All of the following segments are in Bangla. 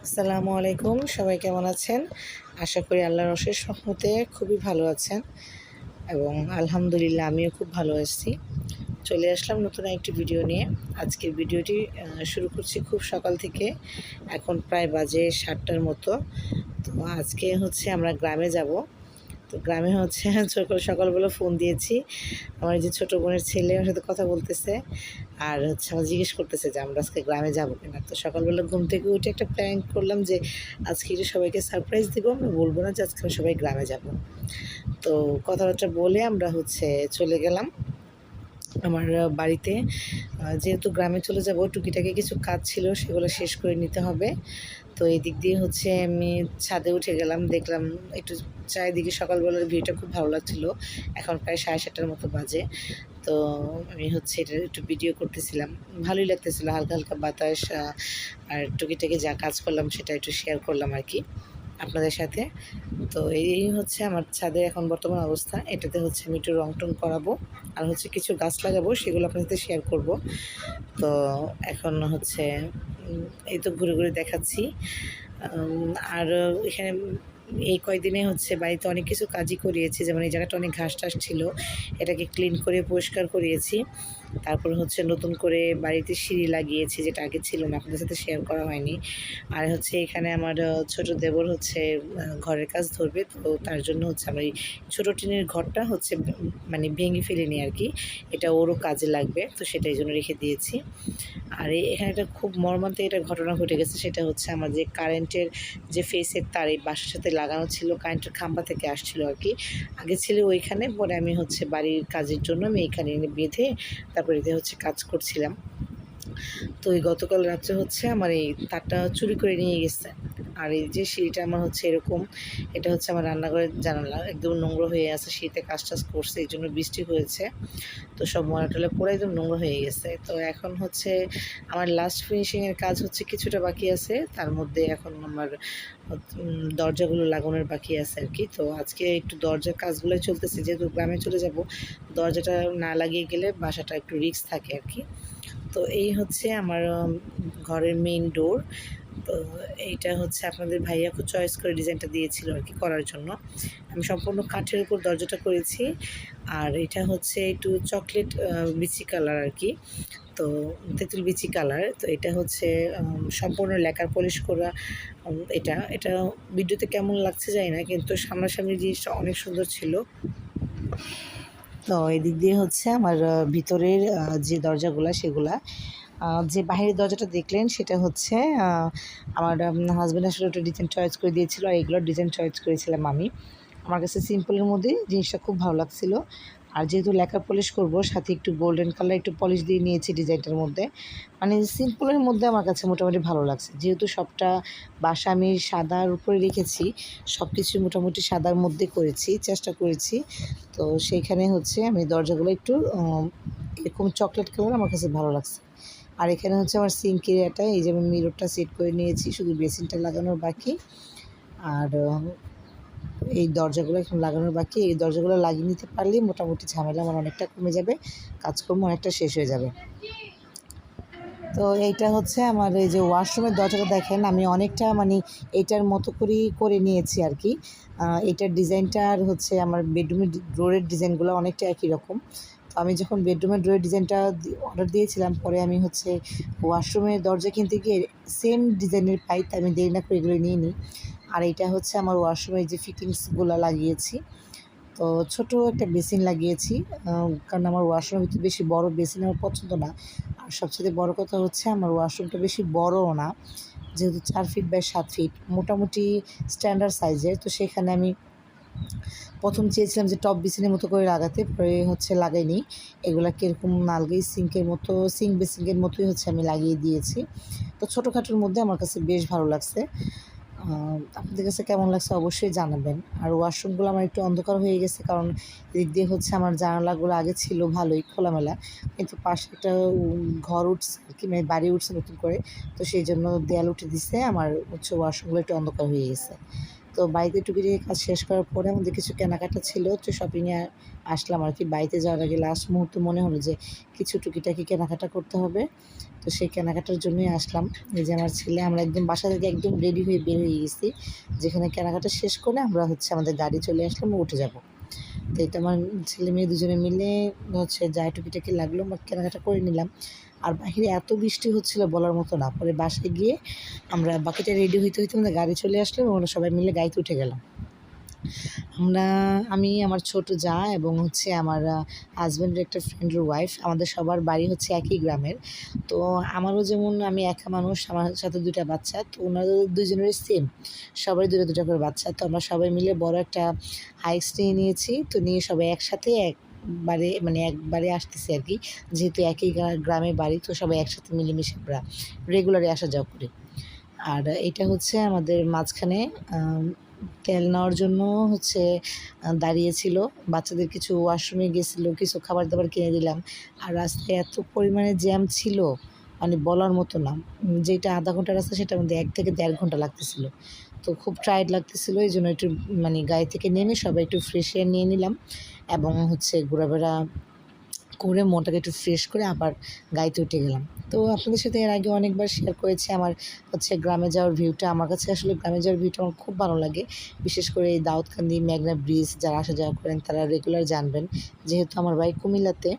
আসসালামু আলাইকুম, সবাই কেমন আছেন? আশা করি আল্লাহর অশেষ রহমতে খুবই ভালো আছেন এবং আলহামদুলিল্লাহ আমিও খুব ভালো আছি। চলে আসলাম নতুন একটি ভিডিও নিয়ে। আজকের ভিডিওটি শুরু করছি খুব সকাল থেকে। এখন প্রায় বাজে ৭টার মতো। তো আজকে হচ্ছে আমরা গ্রামে যাব। তো গ্রামে হচ্ছে সকালবেলা ফোন দিয়েছি। আমার এই যে ছোটো বোনের ছেলে ওর সাথে কথা বলতেছে। আর হচ্ছে আমার জিজ্ঞেস করতেছে যে আমরা আজকে গ্রামে যাবো কিনা। তো সকালবেলা ঘুম থেকে উঠে একটা প্ল্যান করলাম যে আজকে একটু সবাইকে সারপ্রাইজ দিব। আমরা বলবো না যে আজকে আমরা সবাই গ্রামে যাব। তো কথাবার্তা বলে আমরা হচ্ছে চলে গেলাম আমার বাড়িতে। যেহেতু গ্রামে চলে যাব, টুকিটাকি কিছু কাজ ছিল সেগুলো শেষ করে নিতে হবে। তো এই দিক দিয়ে হচ্ছে আমি ছাদে উঠে গেলাম, দেখলাম একটু চারিদিকে সকালবেলার ভিউটা খুব ভালো লাগছিলো। এখন প্রায় 7:30টার মতো বাজে। তো আমি হচ্ছে এটা একটু ভিডিও করতেছিলাম, ভালোই লাগতেছিলো, হালকা হালকা বাতাস আর টুকিটাকি যা কাজ করলাম সেটা একটু শেয়ার করলাম আর কি আপনাদের সাথে। তো এই হচ্ছে আমার ছাদের এখন বর্তমান অবস্থা। এটাতে হচ্ছে আমি একটু রং টং করাবো আর হচ্ছে কিছু গাছ লাগাবো, সেগুলো আপনাদের সাথে শেয়ার করব। তো এখন হচ্ছে এই তো ঘুরে ঘুরে দেখাচ্ছি। আর এখানে এই কয়দিনে হচ্ছে বাড়িতে অনেক কিছু কাজই করিয়েছি, যেমন এই জায়গাটা অনেক ঘাস টাস ছিল, এটাকে ক্লিন করে পরিষ্কার করিয়েছি। তারপর হচ্ছে নতুন করে বাড়িতে সিঁড়ি লাগিয়েছি, যেটা আগে ছিল না, আপনাদের সাথে শেয়ার করা হয়নি। আর হচ্ছে এখানে আমার ছোট দেবর হচ্ছে ঘরের কাজ ধরবে, তো তার জন্য হচ্ছে আমার এই ছোটো টিনের ঘরটা হচ্ছে মানে ভেঙে ফেলিনি আর কি, এটা ওরও কাজে লাগবে, তো সেটা এই জন্য রেখে দিয়েছি। আর এখানে একটা খুব মর্মান্তিক একটা ঘটনা ঘটে গেছে, সেটা হচ্ছে আমার যে কারেন্টের যে ফেসের তার এই বাসার সাথে লাগানো ছিল, কারেন্টের খাম্বা থেকে আসছিল আর কি, আগে ছিল ওইখানে, পরে আমি হচ্ছে বাড়ির কাজের জন্য আমি এইখানে এনে বেঁধে তারপরে এতে হচ্ছে কাজ করছিলাম। তো এই গতকাল রাত্রে হচ্ছে আমার এই তারটা চুরি করে নিয়ে গেছে। আর এই যে সিঁড়িটা আমার হচ্ছে এরকম, এটা হচ্ছে আমার রান্নাঘরের জানালা, একদম নোংরা হয়ে আছে, শীতে কাজ টাজ করছে, এই জন্য বৃষ্টি হয়েছে, তো সব ময়লা টলা পরে একদম নোংরা হয়ে গেছে। তো এখন হচ্ছে আমার লাস্ট ফিনিশিংয়ের কাজ হচ্ছে কিছুটা বাকি আছে, তার মধ্যে এখন আমার দরজাগুলো লাগানোর বাকি আছে আর কি। তো আজকে একটু দরজার কাজগুলোই চলতেছে, যেহেতু গ্রামে চলে যাব, দরজাটা না লাগিয়ে গেলে বাসাটা একটু রিস্ক থাকে আর কি। তো এই হচ্ছে আমার ঘরের মেইন ডোর। তো এইটা হচ্ছে আপনাদের ভাইয়া খুব চয়েস করে ডিজাইনটা দিয়েছিল আর কি করার জন্য। আমি সম্পূর্ণ কাঠের উপর দরজাটা করেছি। আর এটা হচ্ছে একটু চকলেট বিচি কালার আর কি, তো তেঁতুল বিচি কালার। তো এটা হচ্ছে সম্পূর্ণ ল্যাকার পলিশ করা। এটা এটা ভিডিওতে কেমন লাগছে জানি না, কিন্তু সামনাসামনি জিনিসটা অনেক সুন্দর ছিল। তো এদিক দিয়ে হচ্ছে আমার ভিতরের যে দরজাগুলা সেগুলা, যে বাহিরের দরজাটা দেখলেন সেটা হচ্ছে আমার হাজব্যান্ড আসলে ওটা ডিজাইন চয়েস করে দিয়েছিল, আর এগুলোর ডিজাইন চয়েস করেছিলাম আমি। আমার কাছে সিম্পলের মধ্যে জিনিসটা খুব ভালো লাগছিল। আর যেহেতু ল্যাকার পলিশ করব, সাথে একটু গোল্ডেন কালার একটু পলিশ দিয়ে নিয়েছি ডিজাইনটার মধ্যে, মানে সিম্পলের মধ্যে আমার কাছে মোটামুটি ভালো লাগছে। যেহেতু সবটা বাসা আমি সাদার উপরে রেখেছি, সব কিছু মোটামুটি সাদার মধ্যে করেছি, চেষ্টা করেছি। তো সেইখানে হচ্ছে আমি দরজাগুলো একটু এরকম চকলেট কালার আমার কাছে ভালো লাগছে। আর এখানে হচ্ছে আমার সিঙ্ক এরিয়াটা, এই যে আমি মিররটা সেট করে নিয়েছি, শুধু বেসিনটা লাগানোর বাকি। আর এই দরজাগুলো এখন লাগানোর বাকি, এই দরজাগুলো লাগিয়ে নিতে পারলেই মোটামুটি ঝামেলা আমার অনেকটা কমে যাবে, কাজকর্ম অনেকটা শেষ হয়ে যাবে। তো এইটা হচ্ছে আমার এই যে ওয়াশরুমের দরজাটা দেখেন, আমি অনেকটা মানে এইটার মতো করেই করে নিয়েছি আর কি। এইটার ডিজাইনটা আর হচ্ছে আমার বেডরুমের ড্রয়ের ডিজাইনগুলো অনেকটা একই রকম। তো আমি যখন বেডরুমের ড্রয়ের ডিজাইনটা অর্ডার দিয়েছিলাম, পরে আমি হচ্ছে ওয়াশরুমের দরজা কিনতে গিয়ে সেম ডিজাইনের পাই, তাই আমি দেরি না করে এগুলো নিয়ে নিই। আর এইটা হচ্ছে আমার ওয়াশরুমের যে ফিটিংসগুলো লাগিয়েছি। তো ছোটো একটা বেসিন লাগিয়েছি, কারণ আমার ওয়াশরুমের ভিতরে বেশি বড় বেসিন আমার পছন্দ না। আর সবচেয়ে বড় কথা হচ্ছে আমার ওয়াশরুমটা বেশি বড়ও না, যেহেতু 4 ফিট বাই 7 ফিট, মোটামুটি স্ট্যান্ডার্ড সাইজের। তো সেখানে আমি প্রথম চেয়েছিলাম যে টপ বেসিনের মতো করে লাগাতে, পরে হচ্ছে লাগাইনি। এগুলা কীরকম নালগেই সিঙ্কের মতো, সিঙ্ক বেসিনের মতোই হচ্ছে আমি লাগিয়ে দিয়েছি। তো ছোটোখাটোর মধ্যে আমার কাছে বেশ ভালো লাগছে। আপনাদের কাছে কেমন লাগছে অবশ্যই জানাবেন। আর ওয়াশরুমগুলো আমার একটু অন্ধকার হয়ে গেছে, কারণ এদিক দিয়ে হচ্ছে আমার জানালাগুলো আগে ছিল ভালোই খোলামেলা, কিন্তু পাশে একটা ঘর উঠছে আর কি, মানে বাড়ি উঠছে নতুন করে, তো সেই জন্য দেয়াল উঠে দিছে, আমার হচ্ছে ওয়াশরুমগুলো একটু অন্ধকার হয়ে গেছে। তো বাড়িতে টুকিটাকি কাজ শেষ করার পরে আমাদের কিছু কেনাকাটা ছিল, তো শপিংয়ে আসলাম আর কি। বাড়িতে যাওয়ার আগে লাস্ট মুহূর্তে মনে হলো যে কিছু টুকিটাকি কেনাকাটা করতে হবে। তো তো সেই কেনাকাটার জন্যই আসলাম। এই যে আমার ছেলে, আমরা একদম বাসা থেকে একদম রেডি হয়ে বের হয়ে গেছি, যেখানে কেনাকাটা শেষ করে আমরা আমাদের গাড়ি চলে আসলাম, উঠে যাব। তো এটা আমার ছেলে মেয়ে দুজনে মিলে যা টুকিটাকি লাগলো কেনাকাটা করে নিলাম। আর বাহিরে এত বৃষ্টি হচ্ছিল বলার মতো না। পরে বাসায় গিয়ে আমরা বাকিটা রেডি হইতে আমাদের গাড়ি চলে আসলো এবং আমরা সবাই মিলে গাড়িতে উঠে গেলাম। আমি, আমার ছোট জা এবং আমার হাজব্যান্ডের একটা ফ্রেন্ডের ওয়াইফ, আমাদের সবার বাড়ি একই গ্রামের। তো আমারও যেমন আমি একা মানুষ, আমার সাথে 2টা বাচ্চা, তো ওনাদের দুজনেরই সেম, সবারই 2টা করে বাচ্চা। তো আমরা সবাই মিলে বড় একটা হাইক্স নিয়েছি। তো নিয়ে সবাই একসাথে একবারে আসতেছি আর কি, যেহেতু একই গ্রামে বাড়ি, তো সবাই একসাথে মিলেমিশে আমরা রেগুলারই আসা যাওয়া করি। আর এটা আমাদের মাঝখানে তেল নেওয়ার জন্য দাঁড়িয়েছিল। বাচ্চাদের কিছু ওয়াশরুমে গেছিলো, কিছু খাবার দাবার কিনে দিলাম। আর রাস্তায় এত পরিমাণে জ্যাম ছিল, মানে বলার মতো না। যেটা আধা ঘন্টার রাস্তা, সেটার মধ্যে 1 থেকে 1.5 ঘন্টা লাগতেছিল। তো খুব টায়ার্ড লাগতেছিল, এই জন্য একটু গাড়ি থেকে নেমে সবাই একটু ফ্রেশ এয়ার নিয়ে নিলাম এবং ঘোরাফেরা করে মনটাকে একটু ফ্রেশ করে আবার গাড়িতে উঠে গেলাম। তো আপনাদের সাথে এর আগে অনেকবার শেয়ার করেছি আমার গ্রামে যাওয়ার ভিউটা। আমার কাছে আসলে গ্রামে যাওয়ার ভিউটা আমার খুব ভালো লাগে। বিশেষ করে এই দাউদকান্দি, মেঘনা ব্রিজ যারা আসা যাওয়া করেন তারা রেগুলার জানবেন। যেহেতু আমার বাড়ি কুমিল্লাতে,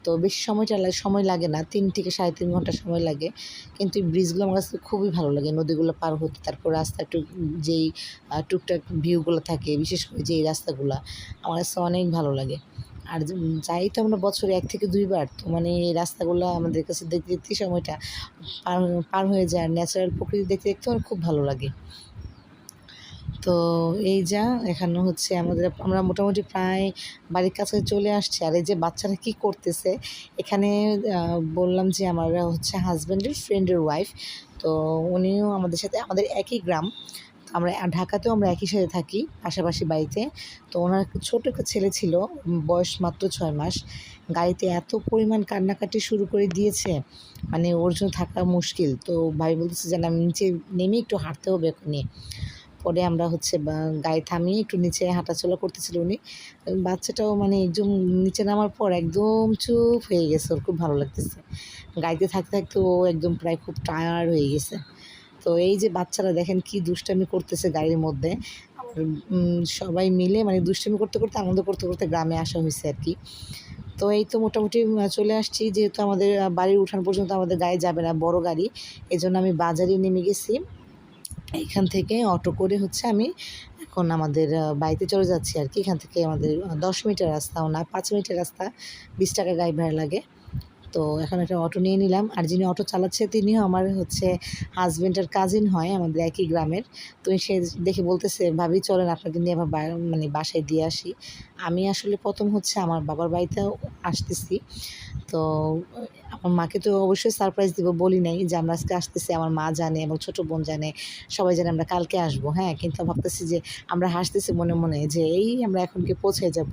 তো বেশি সময় লাগে না, 3 থেকে 3.5 ঘন্টা সময় লাগে। কিন্তু এই ব্রিজগুলো আমার কাছে খুবই ভালো লাগে, নদীগুলো পার হতে। তারপর রাস্তা একটু যেই টুকটাক ভিউগুলো থাকে, বিশেষ করে যেই রাস্তাগুলো আমার কাছে অনেক ভালো লাগে। আর যাই তো আমরা বছরে 1 থেকে 2 বার, তো এই রাস্তাগুলো আমাদের কাছে দেখতে সময়টা পার হয়ে যায়। আর ন্যাচারাল প্রকৃতি দেখতে আমার খুব ভালো লাগে। তো এই এখানে আমরা মোটামুটি প্রায় বাড়ির কাছে চলে আসছি। আর এই যে বাচ্চারা কী করতেছে এখানে, বললাম যে আমার হাজব্যান্ডের ফ্রেন্ডের ওয়াইফ, তো উনিও আমাদের সাথে, আমাদের একই গ্রাম। আমরা ঢাকাতেও আমরা একই সাথে থাকি, পাশাপাশি বাড়িতে। তো ওনার ছোট একটা ছেলে ছিল, বয়স মাত্র 6 মাস। গাড়িতে এত পরিমাণ কান্নাকাটি শুরু করে দিয়েছে, ওর জন্য থাকা মুশকিল। তো ভাই বলতেছে যে আমি নিচে নেমে একটু হাঁটতে হবে নিয়ে। পরে আমরা গাড়ি থামিয়ে একটু নিচে হাঁটাচলা করতেছিল উনি। বাচ্চাটাও একদম নিচে নামার পর একদম চুপ হয়ে গেছে, ওর খুব ভালো লাগতেছে। গাড়িতে থাকতে থাকতে ও একদম প্রায় খুব টায়ার্ড হয়ে গেছে। তো এই যে বাচ্চারা দেখেন কি দুষ্টামি করতেছে গাড়ির মধ্যে। সবাই মিলে দুষ্টামি করতে করতে, আনন্দ করতে করতে গ্রামে আসা হয়েছে আর কি। তো এই তো মোটামুটি চলে আসছি। যেহেতু আমাদের বাড়ির উঠান পর্যন্ত আমাদের গাড়ি যাবে না, বড় গাড়ি, এজন্য আমি বাজারে নেমে গেছি। এইখান থেকে অটো করে আমি এখন আমাদের বাড়িতে চলে যাচ্ছি আর কি। এখান থেকে আমাদের 10 মিনিটের রাস্তাও না, 5 মিনিটের রাস্তা, 20 টাকা গাড়ি ভাড়া লাগে। তো এখন একটা অটো নিয়ে নিলাম। আর যিনি অটো চালাচ্ছে তিনিও আমার হাজব্যান্ডের কাজিন হয়, আমাদের একই গ্রামের। তো সে দেখে বলতেছে, ভাবি চলেন আপনাকে নিয়ে আমার বাসায় দিয়ে আসি। আমি আসলে প্রথম আমার বাবার বাড়িতেও আসতেছি। তো আমার মাকে তো অবশ্যই সারপ্রাইজ দিব, বলি নাই যে আমরা আজকে আসতেছি। আমার মা জানে এবং ছোটো বোন জানে, সবাই জানে আমরা কালকে আসবো। হ্যাঁ, কিন্তু ভাবতেছি যে আমরা হাসতেছি মনে মনে যে আমরা এখন কি পৌঁছে যাব।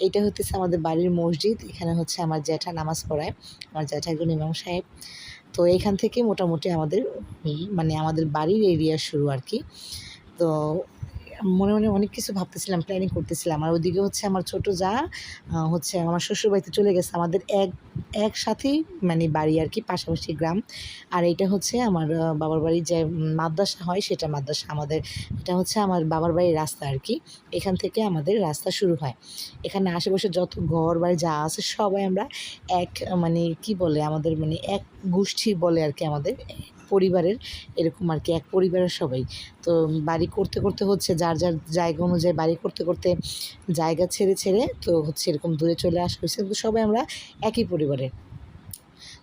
এইটা আমাদের বাড়ির মসজিদ। এখানে আমার জ্যাঠা নামাজ পড়ায়, আমার জ্যাঠা একজন ইমাম সাহেব। তো এইখান থেকে মোটামুটি আমাদের আমাদের বাড়ির এরিয়া শুরু আর কি। তো মনে মনে অনেক কিছু ভাবতেছিলাম, প্ল্যানিং করতেছিলাম। আর ওইদিকে আমার ছোট জা আমার শ্বশুরবাড়িতে চলে গেছে। আমাদের একসাথেই বাড়ি আর কি, পাশাপাশি গ্রাম। আর এইটা আমার বাবার বাড়ির যে মাদ্রাসা হয়, সেটা মাদ্রাসা আমাদের। এটা আমার বাবার বাড়ির রাস্তা আর কি। এখান থেকে আমাদের রাস্তা শুরু হয়। এখানে আশেপাশে যত ঘর বাড়ি যা আছে সবাই আমরা এক কি বলে আমাদের এক গোষ্ঠী বলে আর কি, আমাদের পরিবারের এরকম আর কি, এক পরিবারের সবাই। তো বাড়ি করতে করতে যার যার জায়গা অনুযায়ী বাড়ি করতে করতে জায়গা ছেড়ে ছেড়ে তো এরকম দূরে চলে আসা হয়েছে, কিন্তু সবাই আমরা একই পরিবারের।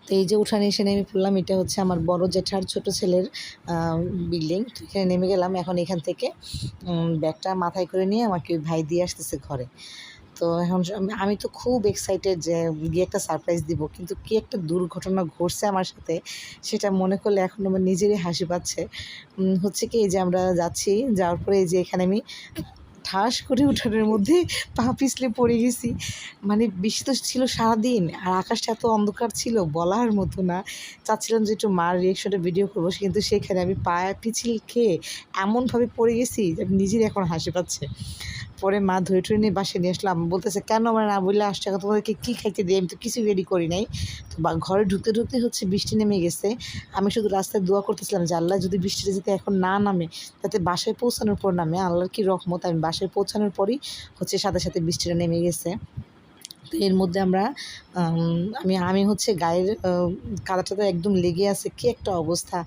তো এই যে উঠানে এসে নেমে পড়লাম, এটা আমার বড় জেঠার ছোট ছেলের বিল্ডিং। তো এখানে নেমে গেলাম। এখন এখান থেকে ব্যাগটা মাথায় করে নিয়ে আমাকে ভাই দিয়ে আসতেছে ঘরে। তো এখন আমি তো খুব এক্সাইটেড যে গিয়ে একটা সারপ্রাইজ দিব, কিন্তু কি একটা দুর্ঘটনা ঘটছে আমার সাথে, সেটা মনে করলে এখন আমার নিজেরই হাসি পাচ্ছে। কি এই যে আমরা যাচ্ছি, যাওয়ার পরে এই যে এখানে আমি ঠাস করে উঠানের মধ্যে পা পিছলে পড়ে গেছি। বৃষ্টি তো ছিল সারাদিন, আর আকাশটা এত অন্ধকার ছিল বলার মতো না। চাচ্ছিলাম যে একটু মার রিয়েকশনটা ভিডিও করবো, কিন্তু সেখানে আমি পা পিছিল খেয়ে এমনভাবে পড়ে গেছি যে নিজেরই এখন হাসি পাচ্ছে। পরে মা ধরে টরে নিয়ে বাসায় নিয়ে আসলাম। বলতেছে কেন আমরা না বললে আসছো, এখন তোমাদেরকে কী খাইতে দিই, আমি তো কিছু রেডি করি নাই। তো ঘরে ঢুকতে ঢুকতে হচ্ছে বৃষ্টি নেমে গেছে। আমি শুধু রাস্তায় দোয়া করতেছিলাম যে আল্লাহ যদি বৃষ্টিটা যাতে এখন না নামে, যাতে বাসায় পৌঁছানোর পর নামে। আল্লাহর কি রহমত, আমি বাসায় পৌঁছানোর পরই হচ্ছে সাথে সাথে বৃষ্টিটা নেমে গেছে। তো এর মধ্যে আমরা আমি হচ্ছে গায়ের কাদাটাতে একদম লেগে আছে, কী একটা অবস্থা।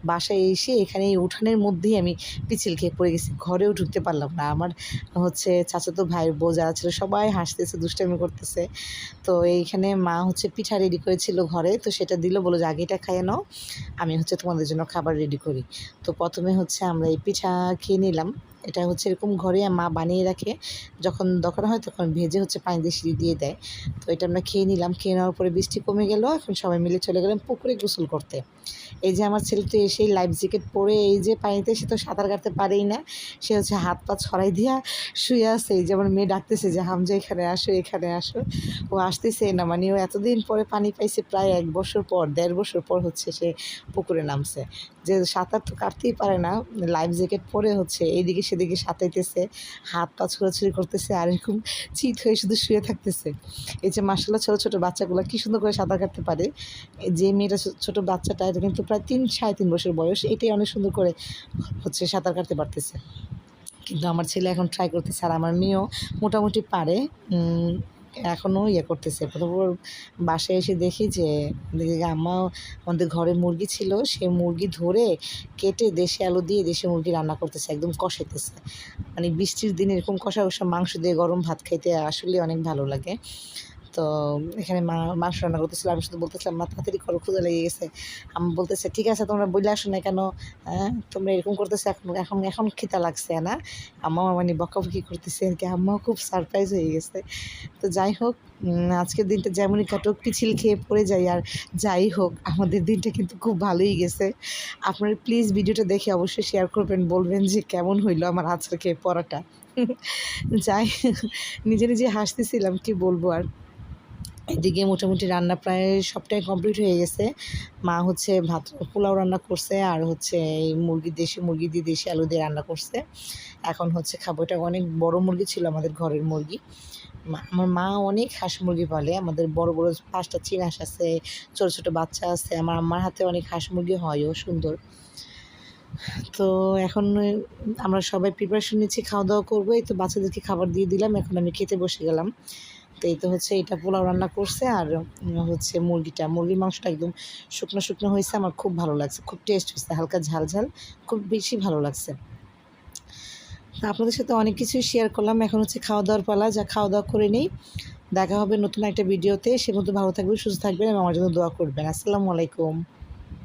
বাসায় এসে এখানে এই উঠানের মধ্যেই আমি পিচ্ছিল খেয়ে পড়ে গেছি, ঘরেও ঢুকতে পারলাম না। আমার হচ্ছে চাচাতো ভাইয়ের বউ যারা ছিল সবাই হাসতেছে, দুষ্টামি করতেছে। তো এইখানে মা হচ্ছে পিঠা রেডি করেছিল ঘরে, তো সেটা দিল, বলো যে আগে এটা খাইয়ে নাও, আমি হচ্ছে তোমাদের জন্য খাবার রেডি করি। তো প্রথমে হচ্ছে আমরা এই পিঠা খেয়ে নিলাম। এটা হচ্ছে এরকম ঘরে মা বানিয়ে রাখে, যখন দরকার হয় তখন ভেজে হচ্ছে পানি দিয়ে সিঁড়ি দিয়ে দেয়। তো এটা আমরা খেয়ে নিলাম। খেয়ে নেওয়ার পরে বৃষ্টি কমে গেল, এখন সবাই মিলে চলে গেলাম পুকুরে গোসল করতে। এই যে আমার ছেলে তো এসেই লাইফ জ্যাকেট পরে এই যে পানিতে, সে তো সাঁতার কাটতে পারেই না, সে হচ্ছে হাত পা ছড়াই দিয়া শুয়ে আছে। এই যে আমার মেয়ে ডাকতেছে যে হামজা এখানে আসো, এখানে আসো। ও আসতেছে না, মানে ও এতদিন পরে পানি পাইছে, প্রায় 1 বছর পর, 1.5 বছর পর হচ্ছে সে পুকুরে নামছে। যে সাঁতার তো কাটতেই পারে না, লাইফ জ্যাকেট পরে হচ্ছে এইদিকে সেদিকে সাঁতাইতেছে, হাত পা ছোড়াছুড়ি করতেছে, আর এরকম চিত হয়ে শুধু শুয়ে থাকতেছে। এই যে মাশাআল্লাহ ছোটো ছোটো বাচ্চাগুলো কী সুন্দর করে সাঁতার কাটতে পারে। যে মেয়েটা ছোটো বাচ্চাটা, এটা কিন্তু প্রায় 3-3.5 বছর বয়স, এটাই অনেক সুন্দর করে হচ্ছে সাঁতার কাটতে পারতেছে। কিন্তু আমার ছেলে এখন ট্রাই করতেছে, আর আমার মেয়েও মোটামুটি পারে। এখনও করতেছে। প্রথম বাসায় এসে দেখি যে আম্মা আমাদের ঘরে মুরগি ছিল, সে মুরগি ধরে কেটে দেশি আলু দিয়ে দেশি মুরগি রান্না করতেছে, একদম কষাইতেছে। মানে বৃষ্টির দিনে এরকম কষা কষা মাংস দিয়ে গরম ভাত খাইতে আসলে অনেক ভালো লাগে। তো এখানে মা মাংস রান্না করতেছিল, আমি শুধু বলতেছিলাম মা তাড়াতাড়ি করো, ক্ষুধা লেগে গেছে। আম্মা বলতেছে ঠিক আছে তোমরা বইলে আসো না কেন, হ্যাঁ তোমরা এরকম করতেছো, এখন এখন এখন খিদা লাগছে না। আম্মাও মানে বকাবকি করতেছে আর কি, আম্মাও খুব সারপ্রাইজ হয়ে গেছে। তো যাই হোক, আজকের দিনটা যেমনই কাটুক, পিছিল খেয়ে পড়ে যাই আর যাই হোক, আমাদের দিনটা কিন্তু খুব ভালোই গেছে। আপনারা প্লিজ ভিডিওটা দেখে অবশ্যই শেয়ার করবেন, বলবেন যে কেমন হইলো আমার আজকে খেয়ে পড়াটা। যাই নিজে নিজে হাসতেছিলাম, কি বলবো আর। এদিকে মোটামুটি রান্না প্রায় সবটাই কমপ্লিট হয়ে গেছে। মা হচ্ছে ভাত পোলাও রান্না করছে, আর হচ্ছে এই দেশি মুরগি দিয়ে দেশি আলু দিয়ে রান্না করছে। এখন হচ্ছে খাবো। এটা অনেক বড় মুরগি ছিল, আমাদের ঘরের মুরগি। আমার মা অনেক হাঁস মুরগি পালে, আমাদের বড় বড় 5টা চীন হাঁস আছে, ছোটো ছোটো বাচ্চা আছে। আমার আম্মার হাতে অনেক হাঁস মুরগি হয়ও সুন্দর। তো এখন আমরা সবাই প্রিপারেশন নিচ্ছি, খাওয়া দাওয়া করবো। এই তো বাচ্চাদেরকে খাবার দিয়ে দিলাম, এখন আমি খেতে বসে গেলাম। তো এই তো হচ্ছে এটা পোলাও রান্না করছে, আর হচ্ছে মুরগির মাংসটা একদম শুকনো শুকনো হয়েছে, আমার খুব ভালো লাগছে, খুব টেস্ট হয়েছে, হালকা ঝাল ঝাল, খুব বেশি ভালো লাগছে। আপনাদের সাথে অনেক কিছুই শেয়ার করলাম, এখন হচ্ছে খাওয়া দাওয়ার পালা, যা খাওয়া দাওয়া করে নিই। দেখা হবে নতুন একটা ভিডিওতে, সে মতো ভালো থাকবেন, সুস্থ থাকবেন এবং আমার জন্য দোয়া করবেন। আসসালামু আলাইকুম।